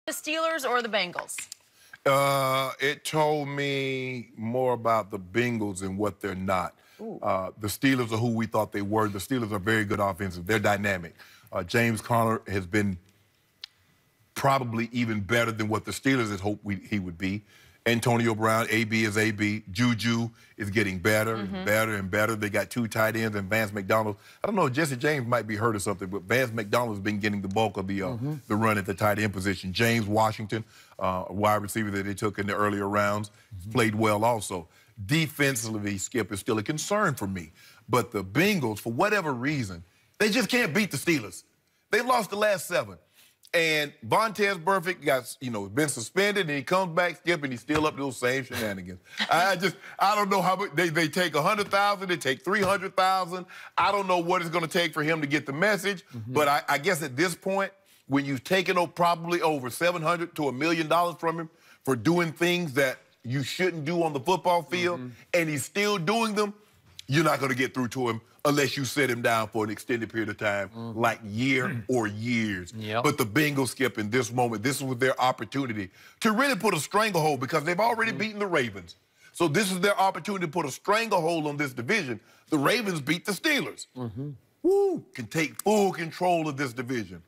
The Steelers or the Bengals? It told me more about the Bengals and what they're not. The Steelers are who we thought they were. The Steelers are very good offensive. They're dynamic. James Conner has been probably even better than what the Steelers had hoped he would be. Antonio Brown, AB is AB. Juju is getting better and better and better. They got two tight ends and Vance McDonald. I don't know, Jesse James might be hurt or something, but Vance McDonald's been getting the bulk of the run at the tight end position. James Washington, a wide receiver that they took in the earlier rounds, played well also. Defensively, Skip, is still a concern for me. But the Bengals, for whatever reason, they just can't beat the Steelers. They've lost the last 7. And Vontaze Burfict got, been suspended, and he comes back, Skip, and he's still up to those same shenanigans. I don't know how much, they take 100,000, they take 300,000. I don't know what it's going to take for him to get the message, but I guess at this point, when you've taken probably over $700,000 to $1 million from him for doing things that you shouldn't do on the football field, and he's still doing them, you're not going to get through to him unless you set him down for an extended period of time, like year or years. But the Bengals, Skip, in this moment, this was their opportunity to really put a stranglehold because they've already beaten the Ravens. So this is their opportunity to put a stranglehold on this division. The Ravens beat the Steelers. Can take full control of this division.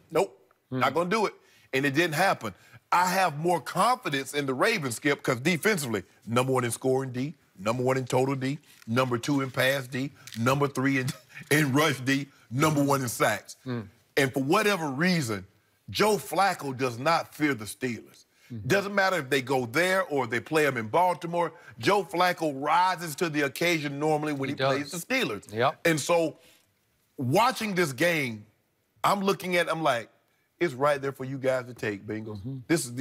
Nope, not going to do it. And it didn't happen. I have more confidence in the Ravens, Skip, because defensively, #1 in scoring D, #1 in total D, #2 in pass D, #3 in rush D, #1 in sacks. And for whatever reason, Joe Flacco does not fear the Steelers. Doesn't matter if they go there or they play them in Baltimore. Joe Flacco rises to the occasion normally when he plays the Steelers. And so watching this game, I'm looking at it, I'm like, it's right there for you guys to take, Bengals. This is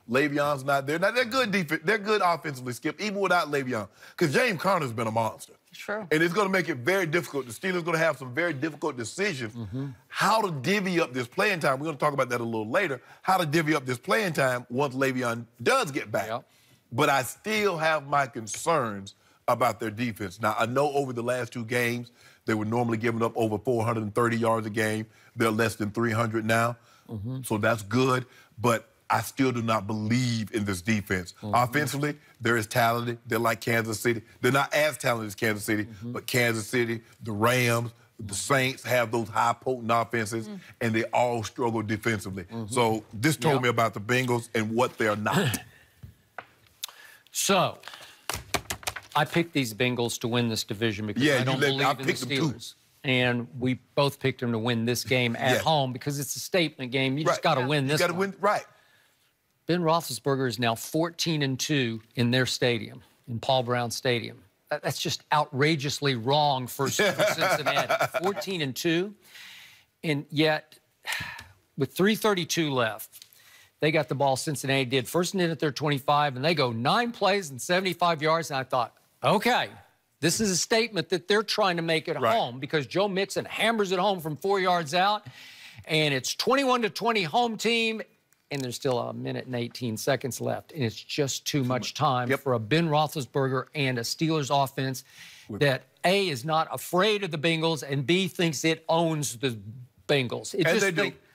Le'Veon's not there. Now, they're good defense. They're good offensively, Skip, even without Le'Veon. Because James Conner's been a monster. True. And it's going to make it very difficult. The Steelers are going to have some very difficult decisions. How to divvy up this playing time. We're going to talk about that a little later. How to divvy up this playing time once Le'Veon does get back. But I still have my concerns about their defense. Now, I know over the last 2 games, they were normally giving up over 430 yards a game. They're less than 300 now. So that's good. But I still do not believe in this defense. Offensively, they're as talented. They're like Kansas City. They're not as talented as Kansas City, but Kansas City, the Rams, the Saints have those high, potent offenses, and they all struggle defensively. So this told me about the Bengals and what they're not. So I picked these Bengals to win this division because I don't believe in the Steelers. And we both picked them to win this game at home because it's a statement game. You just got to win this one. You got to win, right. Ben Roethlisberger is now 14-2 in their stadium, in Paul Brown Stadium. That's just outrageously wrong for Cincinnati. 14-2, and yet with 3:32 left, they got the ball. Cincinnati did first and 10 at their 25, and they go 9 plays and 75 yards. And I thought, okay, this is a statement that they're trying to make at home because Joe Mixon hammers it home from 4 yards out, and it's 21-20 home team. And there's still 1 minute and 18 seconds left. And it's just too much time for a Ben Roethlisberger and a Steelers offense that, A, is not afraid of the Bengals, and B, thinks it owns the Bengals.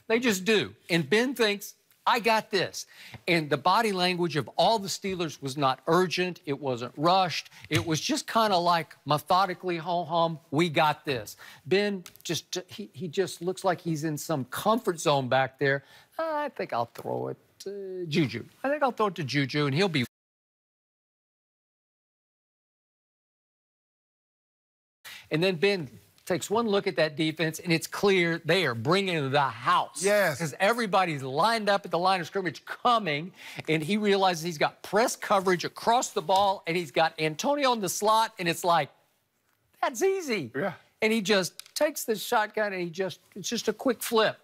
They just do. And Ben thinks, I got this. And the body language of all the Steelers was not urgent. It wasn't rushed. It was just kind of like methodically, ho-hum, we got this. Ben, he just looks like he's in some comfort zone back there. I think I'll throw it to Juju. I think I'll throw it to Juju, and he'll be. And then Ben takes one look at that defense, and it's clear they are bringing the house. Because everybody's lined up at the line of scrimmage coming, and he realizes he's got press coverage across the ball, and he's got Antonio in the slot, and it's like, that's easy. And he just takes the shotgun, and it's just a quick flip.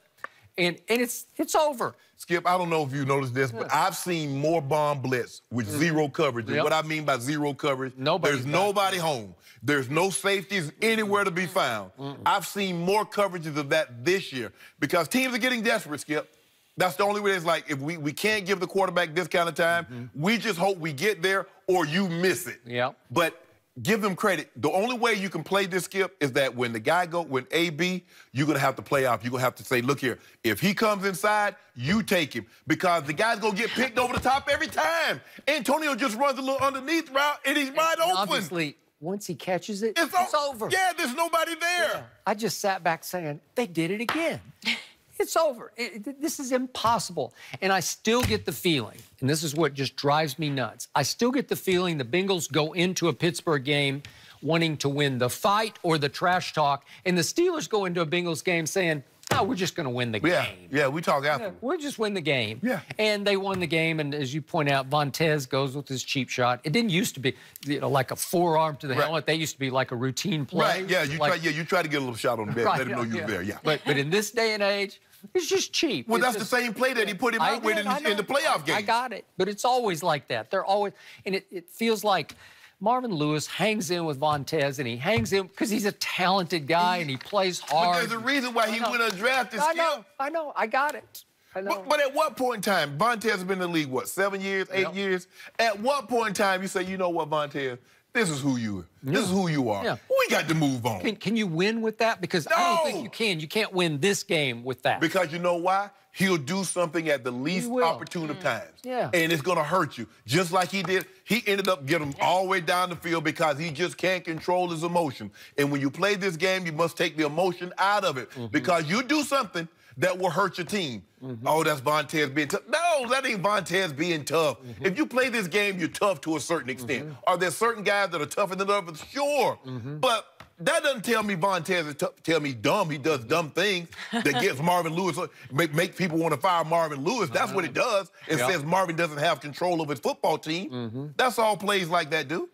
And it's over. Skip, I don't know if you noticed this, but I've seen more bomb blitz with zero coverage. And what I mean by zero coverage, there's nobody home. There's no safeties anywhere to be found. I've seen more coverages of that this year because teams are getting desperate, Skip. That's the only way. It's like, if we can't give the quarterback this kind of time, we just hope we get there or you miss it. But give them credit. The only way you can play this, Skip, is that when the guy when AB, you're going to have to play off. You're going to have to say, look here, if he comes inside, you take him. Because the guy's going to get picked over the top every time. Antonio just runs a little underneath route, and he's wide open. Obviously, once he catches it, it's over. Yeah, there's nobody there. Yeah. I just sat back saying, they did it again. It's over. This is impossible. And I still get the feeling, and this is what just drives me nuts, I still get the feeling the Bengals go into a Pittsburgh game wanting to win the fight or the trash talk, and the Steelers go into a Bengals game saying, oh, we're just going to win the game. Yeah, we talk after. Yeah, we'll just win the game. Yeah. And they won the game, and as you point out, Vontez goes with his cheap shot. It didn't used to be, like a forearm to the helmet. They used to be like a routine play. Right, yeah, you try to get a little shot on the back, let him know you were there, yeah. But in this day and age, it's just cheap. Well, that's the same play that he put him out with in the playoff game. I got it. But it's always like that. They're always, and it feels like Marvin Lewis hangs in with Vontez, and he hangs in because he's a talented guy and he plays hard. But there's a reason why he went undrafted. I know. I got it. I know. But at what point in time, Vontez has been in the league, what, 7 years, 8 years? At what point in time you say, you know what, Vontez, this is who you are. This is who you are. Yeah. We got to move on. Can you win with that? Because I don't think you can. You can't win this game with that. Because you know why? He'll do something at the least opportune of times. Yeah. And it's going to hurt you. Just like he did. He ended up getting him all the way down the field because he just can't control his emotion. And when you play this game, you must take the emotion out of it. Because you do something that will hurt your team. Oh, that's Vontez being tough. No, that ain't Vontez being tough. If you play this game, you're tough to a certain extent. Are there certain guys that are tougher than others? Sure. But that doesn't tell me Vontez is tough. Tell me dumb. He does dumb things that gets Marvin Lewis, make people want to fire Marvin Lewis. That's what it does. It says Marvin doesn't have control of his football team. That's all plays like that do.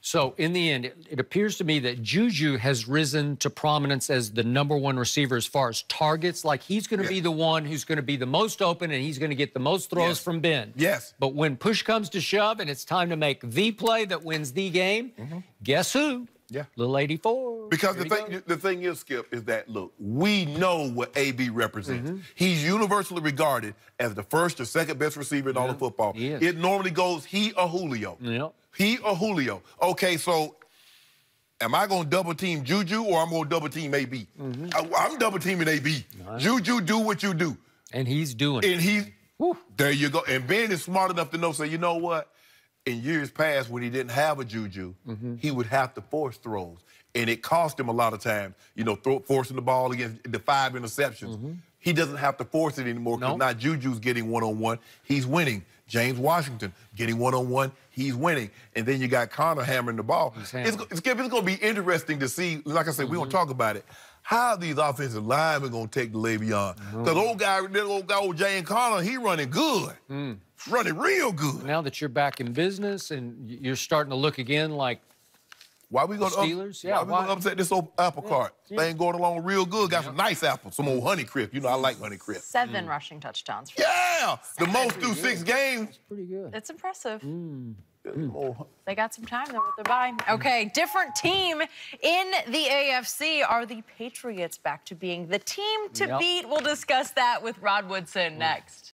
So, in the end, it appears to me that Juju has risen to prominence as the #1 receiver as far as targets. Like, he's going to be the one who's going to be the most open, and he's going to get the most throws from Ben. Yes. But when push comes to shove and it's time to make the play that wins the game, guess who? Yeah. Little 84. Because the thing is, Skip, is that, look, we know what AB represents. He's universally regarded as the first or second best receiver in all of football. It normally goes he or Julio. He or Julio. Okay, so am I going to double team Juju or I'm going to double team AB? I'm double teaming AB. Juju, do what you do. And he's doing it. And he's, there you go. And Ben is smart enough to know, say, you know what? In years past, when he didn't have a Juju, he would have to force throws. And it cost him a lot of times, you know, forcing the ball against the 5 interceptions. He doesn't have to force it anymore because now Juju's getting one-on-one. He's winning. James Washington getting one-on-one. He's winning. And then you got Connor hammering the ball. It's going to be interesting to see, like I said, we don't talk about it, how these offensive linemen going to take the Le'Veon. Because old James Connor, he running good. Running real good. Now that you're back in business and you're starting to look again like why we gonna Steelers? Why we gonna upset this old apple cart? Thing going along real good. Got some nice apples, some old Honey Crisp. You know I like Honey Crisp. 7 rushing touchdowns. The most through 6 games. That's pretty good. It's impressive. They got some time, though, with their bye. Okay, different team in the AFC. Are the Patriots back to being the team to beat? We'll discuss that with Rod Woodson next.